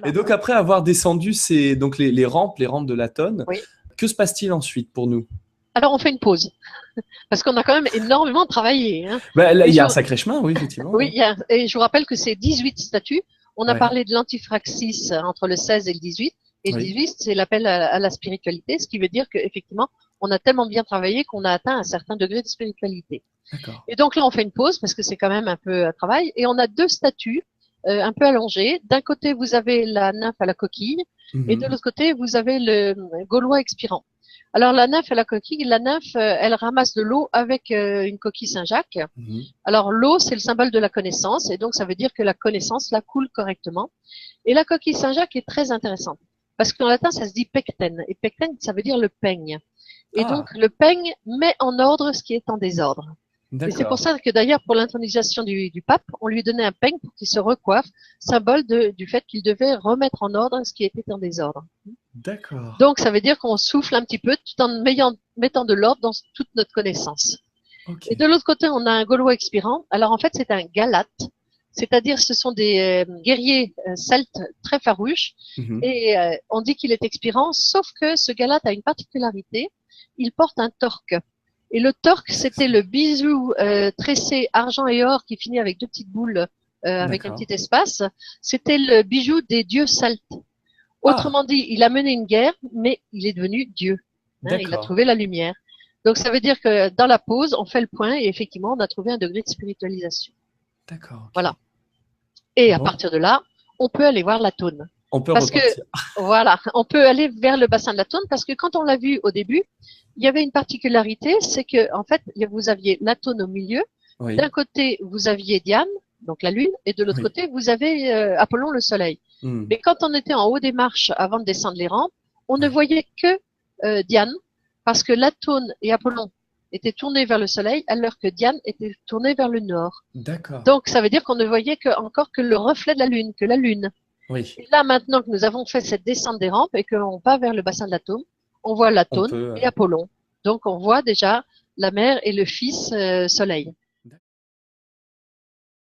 Et donc, après avoir descendu donc les rampes de l'Aton, Oui. que se passe-t-il ensuite pour nous? Alors, on fait une pause. Parce qu'on a quand même énormément travaillé. Hein. Là, il Et y je, a un sacré chemin, oui, effectivement. oui, et je vous rappelle que c'est 18 statuts. On a Ouais. parlé de l'antifraxis entre le 16 et le 18. Et le Oui. 18, c'est l'appel à la spiritualité, ce qui veut dire qu'effectivement, on a tellement bien travaillé qu'on a atteint un certain degré de spiritualité. D'accord. Et donc là, on fait une pause parce que c'est quand même un peu un travail. Et on a deux statues un peu allongées. D'un côté, vous avez la nymphe à la coquille. Et de l'autre côté, vous avez le Gaulois expirant. Alors la nymphe à la coquille, la nymphe, elle ramasse de l'eau avec une coquille Saint-Jacques. Alors l'eau, c'est le symbole de la connaissance, et donc ça veut dire que la connaissance la coule correctement. Et la coquille Saint-Jacques est très intéressante, parce qu'en latin, ça se dit pecten, et pecten, ça veut dire le peigne. Et donc le peigne met en ordre ce qui est en désordre. Et c'est pour ça que d'ailleurs, pour l'intronisation du pape, on lui donnait un peigne pour qu'il se recoiffe, symbole du fait qu'il devait remettre en ordre ce qui était en désordre. D'accord. Donc, ça veut dire qu'on souffle un petit peu tout en mettant de l'ordre dans toute notre connaissance. Okay. Et de l'autre côté, on a un Gaulois expirant. Alors, en fait, c'est un Galate. C'est-à-dire, ce sont des guerriers celtes très farouches. Et on dit qu'il est expirant, sauf que ce Galate a une particularité. Il porte un torque. Et le torque, c'était le bijou tressé argent et or qui finit avec deux petites boules avec un petit espace. C'était le bijou des dieux celtes. Autrement dit, il a mené une guerre, mais il est devenu Dieu. Hein, il a trouvé la lumière. Donc, ça veut dire que dans la pause, on fait le point et effectivement, on a trouvé un degré de spiritualisation. D'accord. Okay. Voilà. Et à partir de là, on peut aller voir la Thône. On peut repartir. Voilà, on peut aller vers le bassin de la Thône parce que quand on l'a vu au début, il y avait une particularité, c'est que en fait, vous aviez la Thône au milieu. Oui. D'un côté, vous aviez Diane, donc la Lune, et de l'autre côté, vous avez Apollon, le Soleil. Mais quand on était en haut des marches avant de descendre les rampes, on ne voyait que Diane, parce que l'Athône et Apollon étaient tournés vers le Soleil, alors que Diane était tournée vers le nord. D'accord. Donc, ça veut dire qu'on ne voyait encore que le reflet de la Lune, que la Lune. Oui. Et là, maintenant que nous avons fait cette descente des rampes et qu'on va vers le bassin de l'Athône, on voit l'Athône et Apollon. Donc, on voit déjà la mère et le fils Soleil.